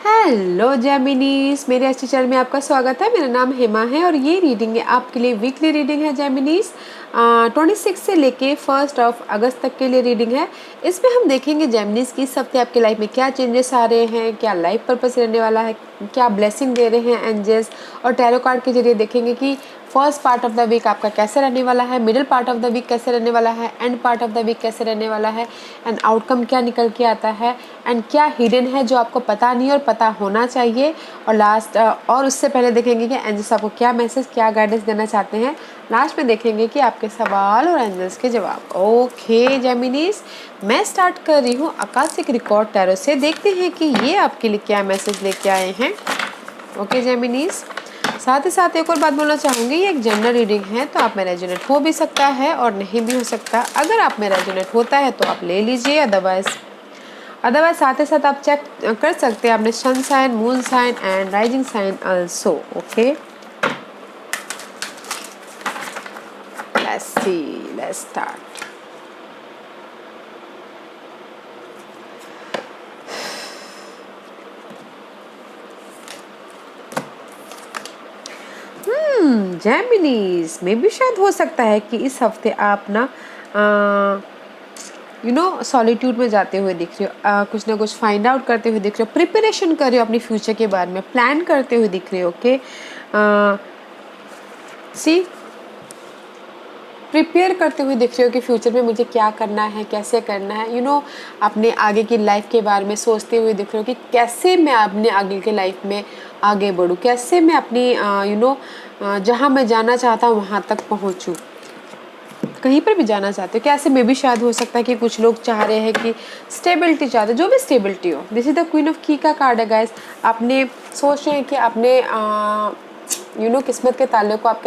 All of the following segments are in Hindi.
हेलो जेमिनीज, मेरे अच्छे चैनल में आपका स्वागत है। मेरा नाम हेमा है और ये रीडिंग है आपके लिए वीकली रीडिंग है जेमिनीज। 26 से लेके 1 अगस्त तक के लिए रीडिंग है। इसमें हम देखेंगे जेमिनीज की इस हफ्ते आपकी लाइफ में क्या चेंजेस आ रहे हैं, क्या लाइफ पर्पस रहने वाला है, क्या ब्लेसिंग दे रहे हैं एंजल्स, और टैरो कार्ड के जरिए देखेंगे कि first part of the week आपका कैसे रहने वाला है, middle part of the week कैसे रहने वाला है, end part of the week कैसे रहने वाला है, एंड आउटकम क्या निकल के आता है, एंड क्या हिडन है जो आपको पता नहीं और पता होना चाहिए। और लास्ट और उससे पहले देखेंगे कि एंजल्स आपको क्या मैसेज, क्या गाइडेंस देना चाहते हैं। लास्ट में देखेंगे कि आपके सवाल और एंजल्स के जवाब। ओके जेमिनीज, मैं स्टार्ट कर रही हूँ आकाशिक रिकॉर्ड टैरो से। देखते हैं कि ये आपके लिए क्या मैसेज लेके आए हैं। ओके जेमिनीज, साथ ही साथ एक और बात बोलना चाहूँगी, ये एक जनरल रीडिंग है तो आप में रेजोनेट हो भी सकता है और नहीं भी हो सकता। अगर आप में रेजोनेट होता है तो आप ले लीजिए, अदरवाइज साथ ही साथ आप चेक कर सकते हैं अपने sun sign, moon sign and rising sign also. Okay, let's start. Geminis में भी शायद हो सकता है कि इस हफ्ते आप ना सॉलिट्यूड में जाते हुए दिख रहे हो, कुछ ना कुछ फाइंड आउट करते हुए दिख रहे हो, प्रिपरेशन कर रहे हो अपनी फ्यूचर के बारे में, प्लान करते हुए दिख रहे हो। ओके, प्रिपेयर करते हुए दिख रहे हो कि फ्यूचर में मुझे क्या करना है, कैसे करना है। अपने आगे की लाइफ के बारे में सोचते हुए दिख रहे हो कि कैसे मैं अपने आगे की लाइफ में आगे बढ़ूँ, कैसे मैं अपनी जहाँ मैं जाना चाहता हूँ वहाँ तक पहुँचूँ। कहीं पर भी जाना चाहते हो कैसे में भी शायद हो सकता है कि कुछ लोग चाह रहे हैं कि स्टेबिलिटी चाहते हैं, जो भी स्टेबिलिटी हो। This is the queen of की का कार्ड है गाइस। आपने सोच रहे हैं कि अपने किस्मत के ताले को आप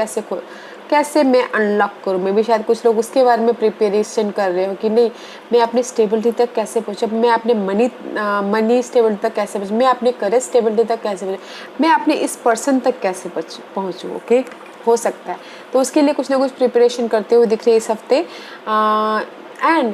कैसे मैं अनलॉक करूँ। मे भी शायद कुछ लोग उसके बारे में प्रिपरेशन कर रहे हो कि नहीं, मैं अपनी स्टेबिलिटी तक कैसे पहुँचूँ, मैं अपने मनी स्टेबिलिटी तक कैसे पहुँचूँ, मैं अपने करियर स्टेबिलिटी तक कैसे पहुँचूँ, मैं अपने इस पर्सन तक कैसे पहुँचूँ। ओके, हो सकता है तो उसके लिए कुछ ना कुछ प्रिपरेशन करते हुए दिख रहे हैं इस हफ्ते। एंड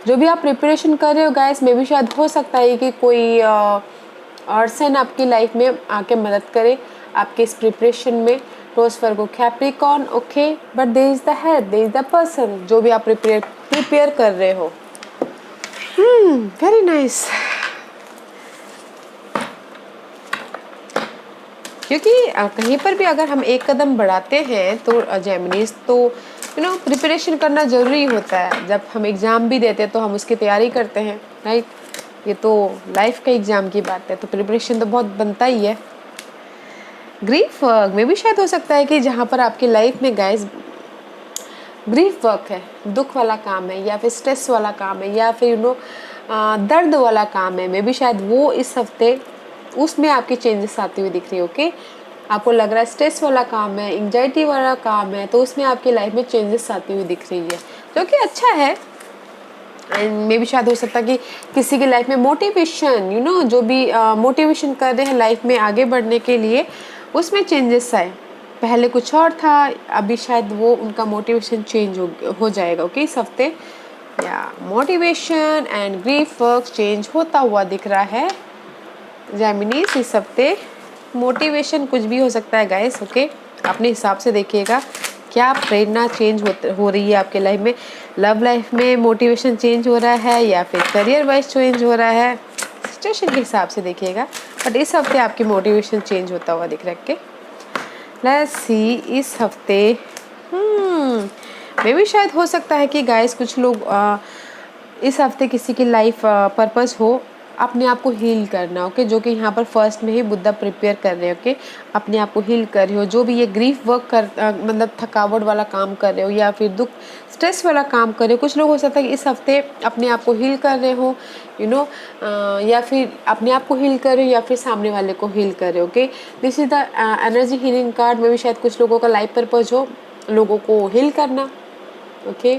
जो भी आप प्रिपरेशन कर रहे हो गाइस, में भी शायद हो सकता है कि कोई पर्सन आपकी लाइफ में आके मदद करे आपके इस प्रिपरेशन में। रोज Virgo Capricorn. Okay, but there is the head, there is the person जो भी आप प्रिपेयर कर रहे हो। Very nice. क्योंकि कहीं पर भी अगर हम एक कदम बढ़ाते हैं तो जेमिनीज तो प्रिपरेशन करना ज़रूरी होता है। जब हम एग्ज़ाम भी देते हैं तो हम उसकी तैयारी करते हैं, राइट। ये तो लाइफ के एग्ज़ाम की बात है तो प्रिपरेशन तो बहुत बनता ही है। ग्रीफ वर्क में भी शायद हो सकता है कि जहाँ पर आपकी लाइफ में गाइस ग्रीफ वर्क है, दुख वाला काम है या फिर स्ट्रेस वाला काम है या फिर दर्द वाला काम है, मे भी शायद वो इस हफ्ते उसमें आपके चेंजेस आते हुए दिख रही है। ओके, आपको लग रहा है स्ट्रेस वाला काम है, एंजाइटी वाला काम है, तो उसमें आपकी लाइफ में चेंजेस आती हुई दिख रही है, जो कि अच्छा है। एंड मे भी शायद हो सकता है कि किसी की लाइफ में मोटिवेशन जो भी मोटिवेशन कर रहे हैं लाइफ में आगे बढ़ने के लिए, उसमें चेंजेस आए। पहले कुछ और था, अभी शायद वो उनका मोटिवेशन चेंज हो जाएगा। ओके, इस हफ्ते या motivation and grief work change होता हुआ दिख रहा है जेमिनीज इस हफ्ते। मोटिवेशन कुछ भी हो सकता है गाइस। ओके, अपने हिसाब से देखिएगा क्या प्रेरणा चेंज हो रही है आपके लाइफ में। लव लाइफ में मोटिवेशन चेंज हो रहा है या फिर करियर वाइज चेंज हो रहा है, सिचुएशन के हिसाब से देखिएगा। बट इस हफ्ते आपकी मोटिवेशन चेंज होता हुआ दिख रहा है। लेट्स सी इस हफ्ते मे भी शायद हो सकता है कि गाइस कुछ लोग इस हफ्ते किसी की लाइफ पर्पस हो अपने आप को हील करना। ओके, जो कि यहाँ पर फर्स्ट में ही बुद्धा प्रिपेयर कर रहे हो। ओके, अपने आप को हील कर रहे हो, जो भी ये ग्रीफ वर्क मतलब थकावट वाला काम कर रहे हो या फिर दुख स्ट्रेस वाला काम कर रहे हो। कुछ लोग हो सकता है कि इस हफ्ते अपने आप को हील कर रहे हो या फिर अपने आप को हील कर रहे हो या फिर सामने वाले को हील कर रहे हो। Okay, this is the energy healing card में भी शायद कुछ लोगों का लाइफ पर्पज हो लोगों को हील करना। ओके,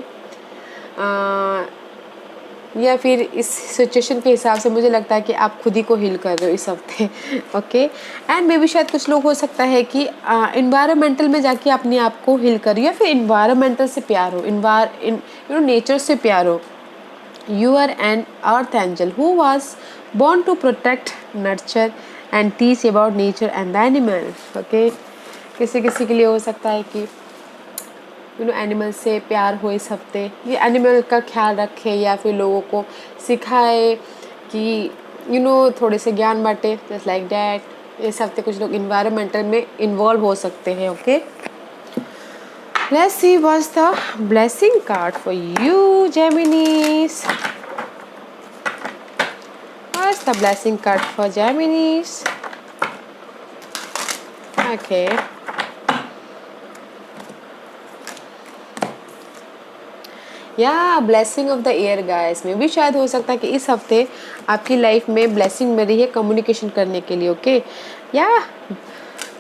या फिर इस सिचुएशन के हिसाब से मुझे लगता है कि आप खुद ही को हील कर रहे हो इस हफ्ते। ओके, एंड मे भी शायद कुछ लोग हो सकता है कि इन्वायरमेंटल में जाके अपने आप को हील कर रही हो या फिर इन्वायरमेंटल से प्यार हो, नेचर से प्यार हो। You are an earth angel who was born to protect, nurture and teach about nature and the animal. Okay, किसी किसी के लिए हो सकता है कि एनिमल से प्यार हो इस हफ्ते, ये एनिमल का ख्याल रखे या फिर लोगों को सिखाए कि थोड़े से ज्ञान बांटे, जस्ट लाइक डैट। इस हफ्ते कुछ लोग इन्वायरमेंटल में इन्वॉल्व हो सकते हैं। Okay, let's see what's the blessing card for you Geminis. What's the blessing card for Geminis? Okay, या blessing of the year guys, में भी शायद हो सकता है कि इस हफ्ते आपकी लाइफ में ब्लेसिंग मिल रही है कम्युनिकेशन करने के लिए। ओके, या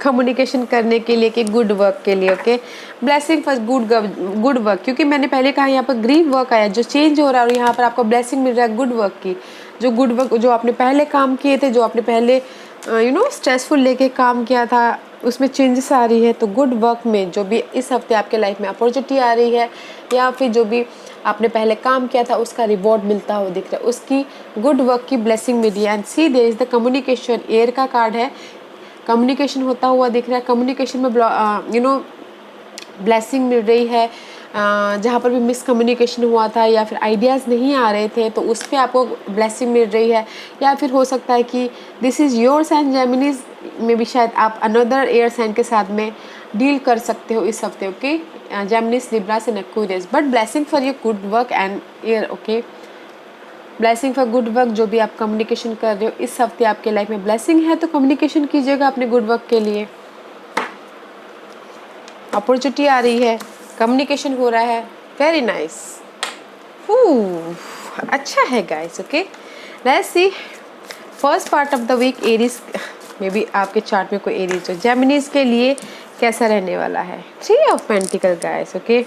कम्युनिकेशन करने के लिए कि गुड वर्क के लिए। Okay, blessing for good work, क्योंकि मैंने पहले कहा यहाँ पर ग्रीन वर्क आया जो चेंज हो रहा है, और यहाँ पर आपको ब्लेसिंग मिल रहा है गुड वर्क की। जो गुड वर्क जो आपने पहले काम किए थे, जो आपने पहले स्ट्रेसफुल लेके काम किया था, उसमें चेंजेस आ रही है। तो गुड वर्क में जो भी इस हफ्ते आपके लाइफ में अपॉर्चुनिटी आ रही है, या फिर जो भी आपने पहले काम किया था उसका रिवॉर्ड मिलता हुआ दिख रहा है, उसकी गुड वर्क की ब्लेसिंग मिली है। And see there is the communication, air का कार्ड है, कम्युनिकेशन होता हुआ दिख रहा है। कम्युनिकेशन में ब्लेसिंग मिल रही है। जहाँ पर भी मिसकम्युनिकेशन हुआ था या फिर आइडियाज़ नहीं आ रहे थे, तो उस पर आपको ब्लेसिंग मिल रही है। या फिर हो सकता है कि दिस इज़ योर साइन जेमिनीज में भी शायद आप अनदर एयर साइन के साथ में डील कर सकते हो इस हफ्ते। Okay, Geminis, Libras and Aquarius, but blessing for your good work and air. Okay, blessing for good work, जो भी आप कम्युनिकेशन कर रहे हो इस हफ्ते आपके लाइफ में ब्लेसिंग है, तो कम्युनिकेशन कीजिएगा अपने गुड वर्क के लिए। अपॉर्चुनिटी आ रही है, कम्युनिकेशन हो रहा है, वेरी नाइस। अच्छा है guys. Okay, let's see first part of the week Aries में भी आपके चार्ट में कोई एरीज हो, जेमिनीज के लिए कैसा रहने वाला है। 3 of pentacles guys. Okay,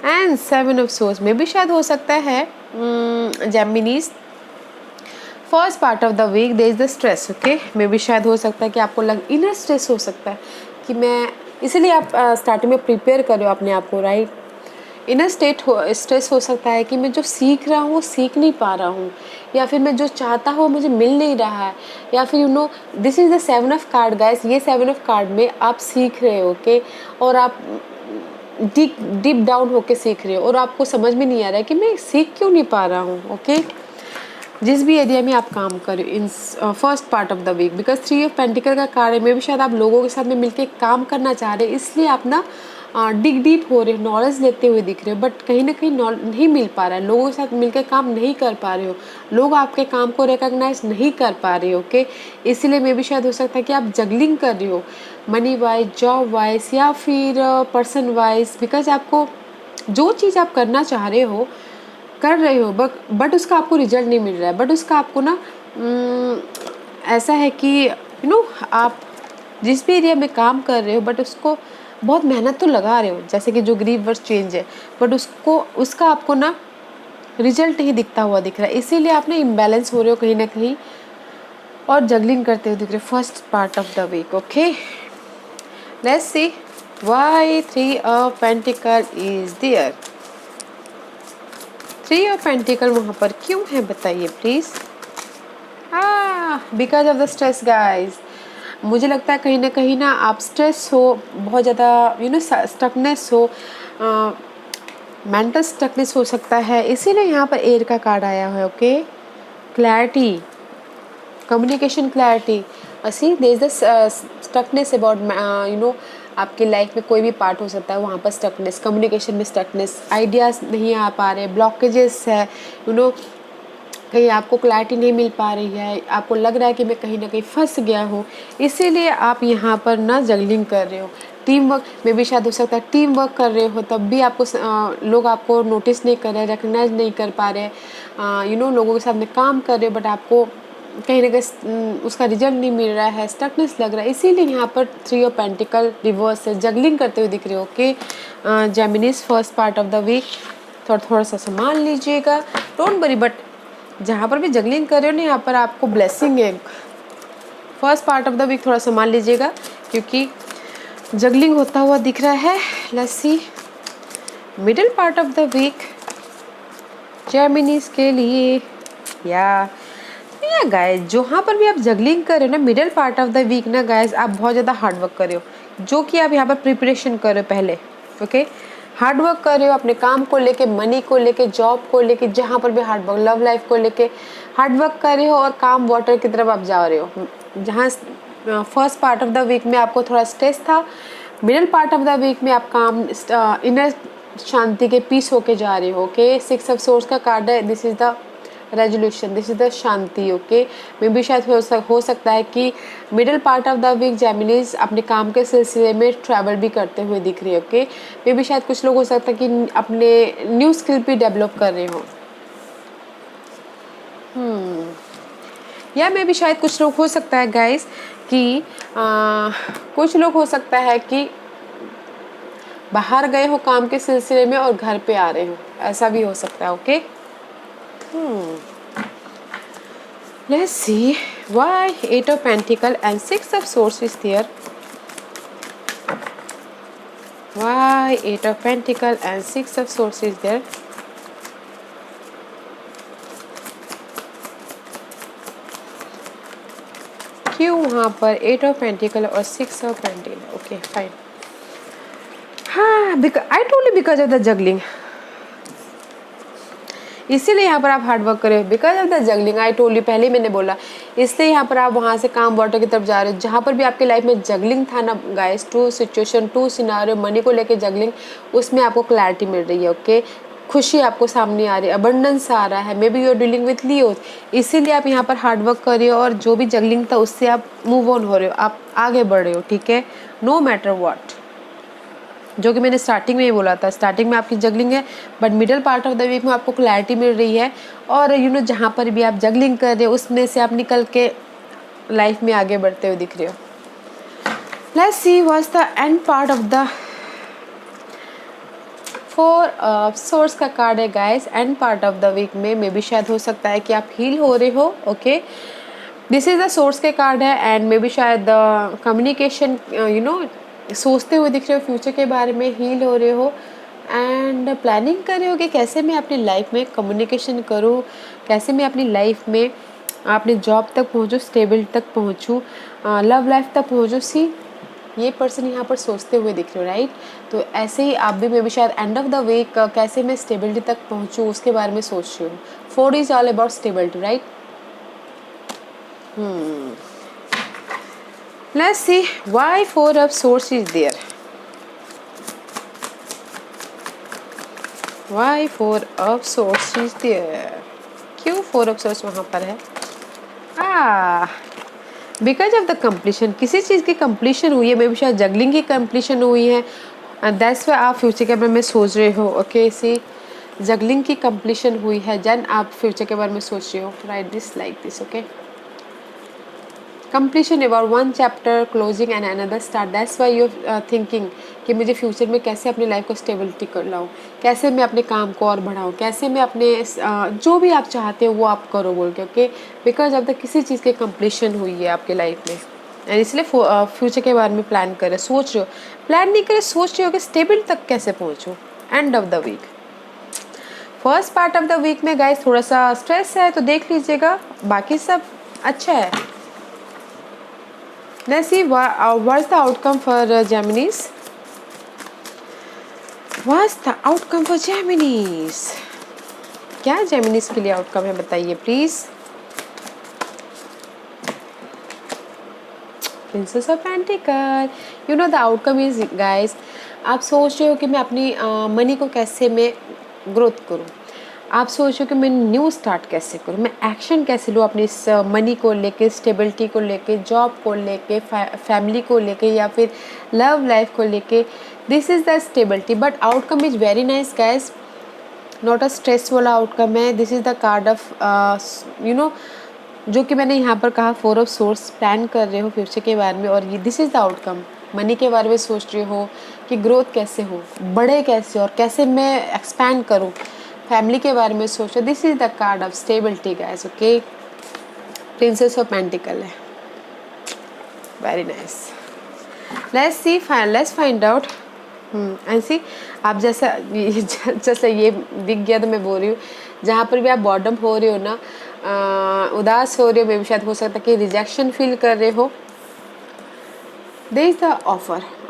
and 7 of swords में भी शायद हो सकता है Geminis first part of the week there is the stress. Okay, में भी शायद हो सकता है कि आपको इनर स्ट्रेस हो सकता है कि मैं, इसलिए आप स्टार्टिंग में प्रिपेयर कर रहे हो अपने आप को, राइट। इनर स्ट्रेस हो सकता है कि मैं जो सीख रहा हूँ वो सीख नहीं पा रहा हूँ, या फिर मैं जो चाहता हूँ मुझे मिल नहीं रहा है, या फिर this is the 7 of card guys. ये 7 ऑफ कार्ड में आप सीख रहे हो। ओके, और आप डीप डाउन होके सीख रहे हो, और आपको समझ में नहीं आ रहा है कि मैं सीख क्यों नहीं पा रहा हूँ। ओके, जिस भी एरिया में आप काम कर रहे हो in first part of the week, because 3 of pentacles का कार्ड है, में भी शायद आप लोगों के साथ में मिलकर काम करना चाह रहे हैं, इसलिए आप ना डिग डीप हो रहे हो, नॉलेज लेते हुए दिख रहे हो, बट कहीं ना कहीं नहीं मिल पा रहा है, लोगों के साथ मिलकर काम नहीं कर पा रहे हो, लोग आपके काम को रिकॉग्नाइज नहीं कर पा रहे हो। ओके, इसीलिए में भी शायद हो सकता है कि आप जगलिंग कर रहे हो मनी वाइज, जॉब वाइज, या फिर पर्सन वाइज, बिकॉज आपको जो चीज़ आप करना चाह रहे हो कर रहे हो, बट उसका आपको रिजल्ट नहीं मिल रहा है। बट उसका आपको ना ऐसा है कि आप जिस भी एरिया में काम कर रहे हो, बट उसको बहुत मेहनत तो लगा रहे हो, जैसे कि जो ग्रीव वर्ड चेंज है, बट उसका आपको ना रिजल्ट नहीं दिखता हुआ दिख रहा है, इसीलिए आप ना इम्बैलेंस हो रहे हो कहीं ना कहीं, और जगलिंग करते हुए दिख रहे हो first part of the week. Okay, let's see why 3 of pentacles is there. 3 of pentacles वहाँ पर क्यों है बताइए please. Because of the stress guys, मुझे लगता है कहीं ना आप स्ट्रेस हो, बहुत ज़्यादा स्टकनेस हो, मेंटल स्टकनेस हो सकता है, इसीलिए यहाँ पर एयर का कार्ड आया है। Okay, clarity, communication clarity, see there is the stuckness about आपकी लाइफ में कोई भी पार्ट हो सकता है, वहाँ पर स्टकनेस, कम्युनिकेशन में स्टकनेस, आइडियाज़ नहीं आ पा रहे, ब्लॉकेजेस है, कहीं आपको क्लैरिटी नहीं मिल पा रही है, आपको लग रहा है कि मैं कहीं ना कहीं फंस गया हूँ, इसीलिए आप यहाँ पर ना जगलिंग कर रहे हो। टीम वर्क में भी शायद हो सकता है टीम वर्क कर रहे हो, तब भी आपको लोग आपको नोटिस नहीं कर रहे, रिकग्नाइज नहीं कर पा रहे, लोगों के साथ में काम कर रहे हो, बट आपको कहीं ना कहीं उसका रिजल्ट नहीं मिल रहा है, स्टकनेस लग रहा है, इसीलिए यहाँ पर 3 ऑफ पेंटिकल रिवर्स से जगलिंग करते हुए दिख रहे हो। Okay, Geminis first part of the week थोड़ा सा संभाल लीजिएगा, डोंट वरी, बट जहाँ पर भी जगलिंग कर रहे हो ना, यहाँ पर आपको ब्लेसिंग है। First part of the week थोड़ा संभाल लीजिएगा, क्योंकि जगलिंग होता हुआ दिख रहा है। Let's see middle part of the week Geminis के लिए, या या गाइस जहाँ पर भी आप जगलिंग कर रहे हो ना middle part of the week ना गाइस आप बहुत ज़्यादा हार्ड वर्क कर रहे हो, जो कि आप यहाँ पर प्रिपरेशन कर रहे हो पहले। ओके, हार्ड वर्क कर रहे हो अपने काम को लेके, मनी को लेके, जॉब को लेके, जहाँ पर भी हार्ड वर्क, लव लाइफ को लेके हार्ड वर्क कर रहे हो और काम वाटर की तरफ आप जा रहे हो। जहाँ first part of the week में आपको थोड़ा स्ट्रेस था, middle part of the week में आप काम इनर शांति के पीस होके जा रहे हो। ओके, 6 ऑफ सोर्स का कार्ड है, this is the resolution, this is the शांति। ओके, मे भी शायद हो सकता है कि middle part of the week Geminis अपने काम के सिलसिले में ट्रैवल भी करते हुए दिख रही है। ओके, मे भी शायद कुछ लोग हो सकता है कि अपने न्यू स्किल भी डेवलप कर रहे हो। या मे भी शायद कुछ लोग हो सकता है गाइस कि कुछ लोग हो सकता है कि बाहर गए हो काम के सिलसिले में और घर पे आ रहे हो, ऐसा भी हो सकता है। Okay, let's see why 8 of Pentacle and 6 of Swords is there. Why 8 of Pentacle and 6 of Swords is there. क्यों वहाँ पर 8 ऑफ पेंटिकल और 6 ऑफ पेंटिकल? Okay fine. हाँ, I told because of the juggling, इसीलिए यहाँ पर आप हार्ड वर्क करें because of the juggling. I told you, पहले ही मैंने बोला, इसलिए यहाँ पर आप वहाँ से काम वाटर की तरफ जा रहे हो। जहाँ पर भी आपकी लाइफ में जगलिंग था ना गाइस, 2 सिचुएशन 2 सिनारियो, मनी को लेके जगलिंग, उसमें आपको क्लैरिटी मिल रही है। ओके, खुशी आपको सामने आ रही है, अबंडेंस आ रहा है। Maybe you are dealing with Leo, इसीलिए आप यहाँ पर हार्ड वर्क कर रहे हो और जो भी जगलिंग था उससे आप मूव ऑन हो रहे हो, आप आगे बढ़ रहे हो। ठीक है, नो मैटर व्हाट, जो कि मैंने स्टार्टिंग में ही बोला था, स्टार्टिंग में आपकी जगलिंग है but middle part of the week में आपको क्लैरिटी मिल रही है और यू नो जहाँ पर भी आप जगलिंग कर रहे हो उसमें से आप निकल के लाइफ में आगे बढ़ते हुए दिख रहे हो। Let's see what's the end part of the 4 source का कार्ड है guys. End part of the week में मे बी शायद हो सकता है कि आप हील हो रहे हो। Okay, this is the source के कार्ड है एंड मे बी शायद कम्युनिकेशन यू नो सोचते हुए दिख रहे हो फ्यूचर के बारे में, हील हो रहे हो एंड प्लानिंग कर रहे हो कि कैसे मैं अपनी लाइफ में कम्युनिकेशन करूँ, कैसे मैं अपनी लाइफ में अपने जॉब तक पहुँचूँ, स्टेबल तक पहुँचूँ, लव लाइफ तक पहुँचूँ। सी, ये पर्सन यहाँ पर सोचते हुए दिख रहे हो, राइट? तो ऐसे ही आप भी मे बी शायद एंड ऑफ द वीक कैसे मैं स्टेबिलिटी तक पहुँचूँ उसके बारे में सोच रही हूँ। 4 is all about stability, right? Let's see why 4 of Swords is there. Why 4 of Swords is there? क्यों 4 of Swords वहाँ पर है? बिकॉज ऑफ द कम्प्लीशन, किसी चीज़ की कम्प्लीशन हुई है, मे बी शायद जगलिंग की कम्प्लीशन हुई है एंड दैट्स व्हाई आप फ्यूचर के बारे में सोच रहे हो। ओके, सी, जगलिंग की कम्प्लीशन हुई है देन आप फ्यूचर के बारे में सोच रहे हो। Right this like this. Okay, completion about one chapter closing and another start, that's why you're thinking कि मुझे फ्यूचर में कैसे अपनी लाइफ को स्टेबिलिटी कर लाऊं, कैसे मैं अपने काम को और बढ़ाऊं, कैसे मैं अपने जो भी आप चाहते हो वो आप करो बोल के। ओके, बिकॉज अब तक किसी चीज़ की कंप्लीशन हुई है आपके लाइफ में एंड इसलिए फ्यूचर के बारे में प्लान कर रहे, सोच रहे हो, प्लान नहीं करे, सोच रहे हो कि स्टेबिल तक कैसे पहुँचूँ। End of the week, first part of the week में गाइस थोड़ा सा स्ट्रेस है तो देख लीजिएगा, बाकी सब अच्छा है। Let's see what's the outcome for Geminis. What's the outcome for Geminis? क्या Geminis के लिए आउटकम है बताइए please. Princess of Pentacles. You know the outcome is guys, आप सोच रहे हो कि मैं अपनी मनी को कैसे मैं ग्रोथ करूँ, आप सोच रहे हो कि मैं न्यू स्टार्ट कैसे करूँ, मैं एक्शन कैसे लूँ अपनी इस मनी को लेके, स्टेबिलिटी को लेके, जॉब को लेके, फैमिली को लेके या फिर लव लाइफ को लेके। This is the stability but outcome is very nice guys, not a stress वाला आउटकम है। This is the card of you know, जो कि मैंने यहाँ पर कहा 4 ऑफ सोर्स, प्लान कर रहे हो फ्यूचर के बारे में और ये this is the outcome. Money के बारे में सोच रहे हो कि ग्रोथ कैसे हो, बढ़े कैसे और कैसे मैं एक्सपैंड करूँ, फैमिली के बारे में सोचो। This is the card of stability guys. Okay, princess of pentacles है, very nice. Let's see, let's find out and see. आप जैसा ये दिख गया तो मैं बोल रही हूँ, जहाँ पर भी आप बॉटम हो रहे हो ना, उदास हो रहे हो, मे भी शायद हो सकता है कि रिजेक्शन फील कर रहे हो। देयर इज द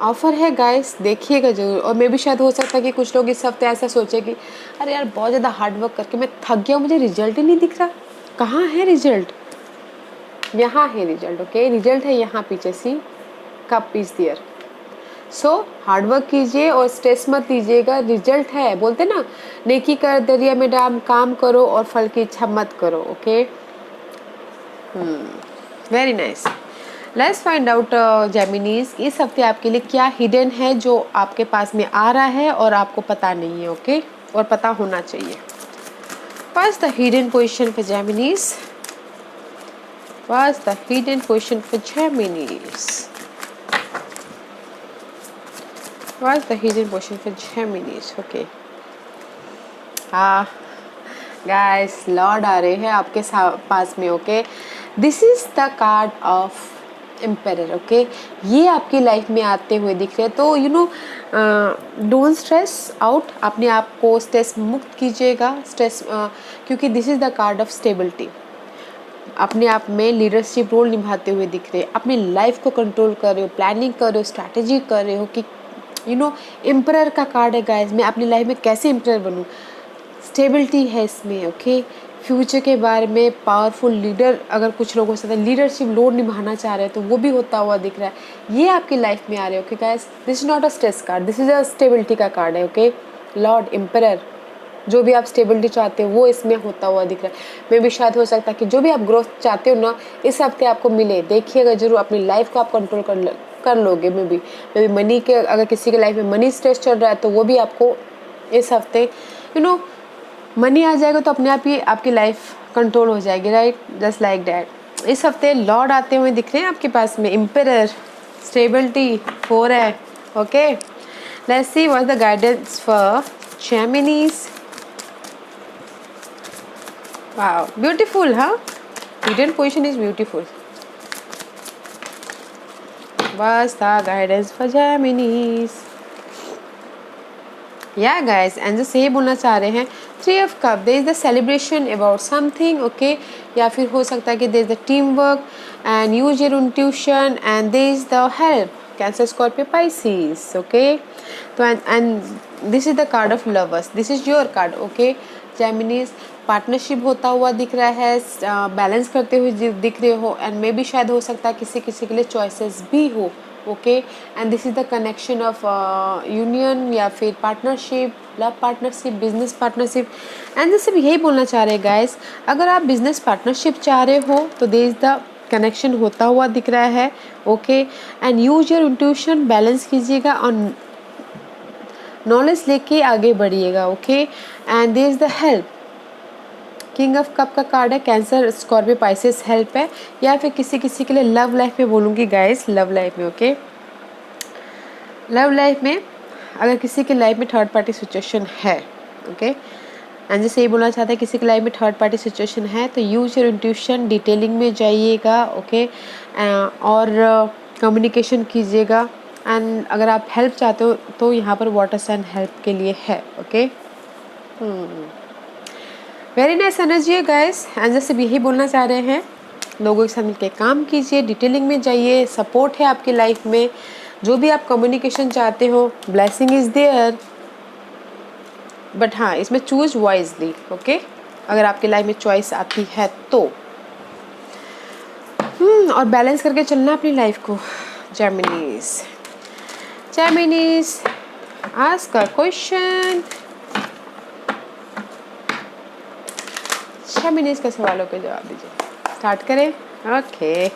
ऑफर है गाइस, देखिएगा जरूर। और मे भी शायद हो सकता है कि कुछ लोग इस हफ्ते ऐसा सोचे कि अरे यार बहुत ज़्यादा हार्ड वर्क करके मैं थक गया, मुझे रिजल्ट ही नहीं दिख रहा। कहाँ है रिजल्ट? यहाँ है रिजल्ट। ओके, रिजल्ट है यहाँ पीछे, see cup is there. So hard work कीजिए और स्ट्रेस मत लीजिएगा, रिजल्ट है। बोलते ना, नेकी कर दरिया में डाल, काम करो और फल की इच्छा मत करो। Okay, very nice. Let's find out Geminis, इस हफ्ते आपके लिए क्या हिडन है जो आपके पास में आ रहा है और आपको पता नहीं है। ओके, और पता होना चाहिए। What's the hidden question for Geminis? What's the hidden question for Geminis? What's the hidden question for Geminis? Okay. हाँ गाइस, लॉर्ड आ रहे हैं आपके पास में। Okay, this is the card of emperor. Okay, ये आपकी लाइफ में आते हुए दिख रहे हैं। तो you know, don't stress out, अपने आप को स्ट्रेस मुक्त कीजिएगा। स्ट्रेस क्योंकि this is the card of stability. अपने आप में लीडरशिप रोल निभाते हुए दिख रहे हैं, अपनी लाइफ को कंट्रोल कर रहे हो, प्लानिंग कर रहे हो, स्ट्रैटेजी कर रहे हो कि यू नो, एम्परर का कार्ड है गाइस, मैं अपनी लाइफ में कैसे एम्परर बनूं। स्टेबिलिटी है इसमें। ओके, फ्यूचर के बारे में पावरफुल लीडर, अगर कुछ लोगों से लीडरशिप रोल निभाना चाह रहे हैं तो वो भी होता हुआ दिख रहा है। ये आपकी लाइफ में आ रहे हो। Okay guys, this is not a stress card, this is a stability का कार्ड है। ओके, लॉर्ड एम्परर, जो भी आप स्टेबिलिटी चाहते हो वो इसमें होता हुआ दिख रहा है। मे भी शायद हो सकता है कि जो भी आप ग्रोथ चाहते हो ना, इस हफ्ते आपको मिले। देखिएगा जरूर, अपनी लाइफ को आप कंट्रोल कर लोगे। मे भी मनी के, अगर किसी के लाइफ में मनी स्ट्रेस चल रहा है तो वो भी आपको इस हफ्ते यू नो मनी आ जाएगा, तो अपने आप ही आपकी लाइफ कंट्रोल हो जाएगी। Right, just like that. इस हफ्ते लॉर्ड आते हुए दिख रहे हैं आपके पास में। एम्परर, स्टेबिलिटी 4 है। Okay, let's see what the guidance for Geminis. Wow, beautiful, huh? Hidden position is beautiful. What's the guidance for Geminis? Yeah guys, and जैसे यही बोलना चाह रहे हैं, 3 of cup, there is the celebration about something. Okay, या फिर हो सकता है कि there is the teamwork and use your intuition and there is the help. Cancer, Scorpio, Pisces. Okay, तो and this is the card of lovers. This is your card. Okay, Geminis, partnership होता हुआ दिख रहा है, बैलेंस करते हुए दिख रहे हो। एंड मे भी शायद हो सकता है किसी किसी के लिए चॉइसेस भी हो। Okay, and this is the connection of union या फिर partnership, love partnership, business partnership. And जैसे भी यही बोलना चाह रहे हैं गाइस, अगर आप बिजनेस पार्टनरशिप चाह रहे हो तो देयर इज द कनेक्शन होता हुआ दिख रहा है। Okay, and use your intuition, balance कीजिएगा और नॉलेज लेके आगे बढ़िएगा। Okay, and there is the help. King of cup का कार्ड है, कैंसर, स्कॉर्पियो, पाइसेस, हेल्प है। या फिर किसी किसी के लिए लव लाइफ में बोलूँगी गाइस, लव लाइफ में। ओके, लव लाइफ में अगर किसी के लाइफ में थर्ड पार्टी सिचुएशन है। ओके, एंड जैसे ये बोलना चाहते हैं किसी के लाइफ में थर्ड पार्टी सिचुएशन है तो यूज योर इंट्यूशन, डिटेलिंग में जाइएगा। ओके, और कम्युनिकेशन कीजिएगा। एंड अगर आप हेल्प चाहते हो तो यहाँ पर वाटर साइन हेल्प के लिए है। ओके, वेरी नाइस एनर्जी है गाइस। एंड जैसे भी यही बोलना चाह रहे हैं, लोगों के साथ मिलकर काम कीजिए, डिटेलिंग में जाइए, सपोर्ट है आपकी लाइफ में। जो भी आप कम्युनिकेशन चाहते हो, ब्लेसिंग इज देयर, बट हाँ इसमें चूज वाइजली। ओके, अगर आपकी लाइफ में चॉइस आती है तो और बैलेंस करके चलना अपनी लाइफ को। जेमिनीज, जेमिनीज, आस्क अ क्वेश्चन। जेमिनीज के सवालों के जवाब दीजिए। स्टार्ट करें। ओके,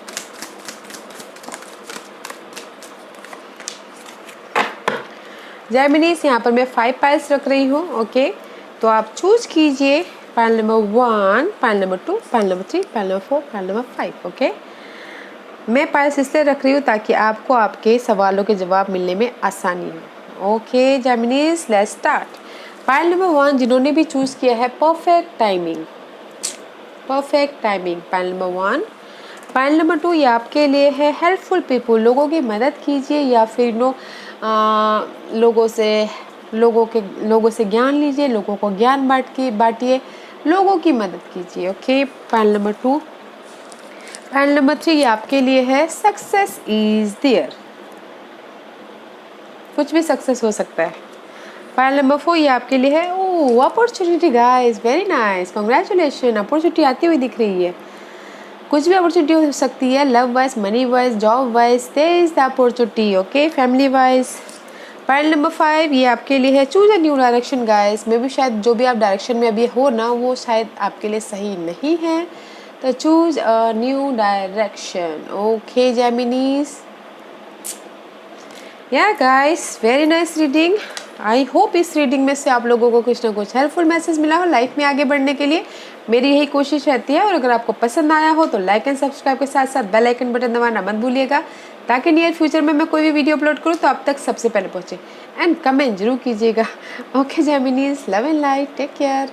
जेमिनीज, यहाँ पर मैं 5 पाइल्स रख रही हूँ। ओके, तो आप चूज कीजिए pile number 1, pile number 2, pile number 3, pile number 4, pile number 5। Okay, मैं पाइल्स इसलिए रख रही हूँ ताकि आपको आपके सवालों के जवाब मिलने में आसानी हो। Okay Geminis, let's start. Pile number 1 जिन्होंने भी चूज किया है, perfect timing, perfect timing, pile number 1। Pile number 2 ये आपके लिए है, हेल्पफुल पीपल, लोगों की मदद कीजिए या फिर लोगों से ज्ञान लीजिए, लोगों को ज्ञान बांटिए। लोगों की मदद कीजिए। Okay, point number 2। Point number 3 ये आपके लिए है, सक्सेस इज देयर। कुछ भी सक्सेस हो सकता है। पॉइंट नंबर 4 ये आपके लिए है, oh opportunity guys, very nice, congratulation, opportunity आती हुई दिख रही है। कुछ भी अपॉर्चुनिटी हो सकती है, love wise, money wise, job wise, there is the opportunity. Okay, family wise. Point number 5 ये आपके लिए है, choose a new direction guys. मे भी शायद जो भी आप डायरेक्शन में अभी हो ना, वो शायद आपके लिए सही नहीं है, तो choose a new direction. Okay Geminis, या guys, very nice reading. I hope इस रीडिंग में से आप लोगों को कुछ ना कुछ हेल्पफुल मैसेज मिला हो लाइफ में आगे बढ़ने के लिए। मेरी यही कोशिश रहती है। और अगर आपको पसंद आया हो तो लाइक एंड सब्सक्राइब के साथ साथ बेल आइकन बटन दबाना मत भूलिएगा, ताकि नियर फ्यूचर में मैं कोई भी वीडियो अपलोड करूँ तो आप तक सबसे पहले पहुँचे। एंड कमेंट जरूर कीजिएगा। Okay Geminis, love and light, take care.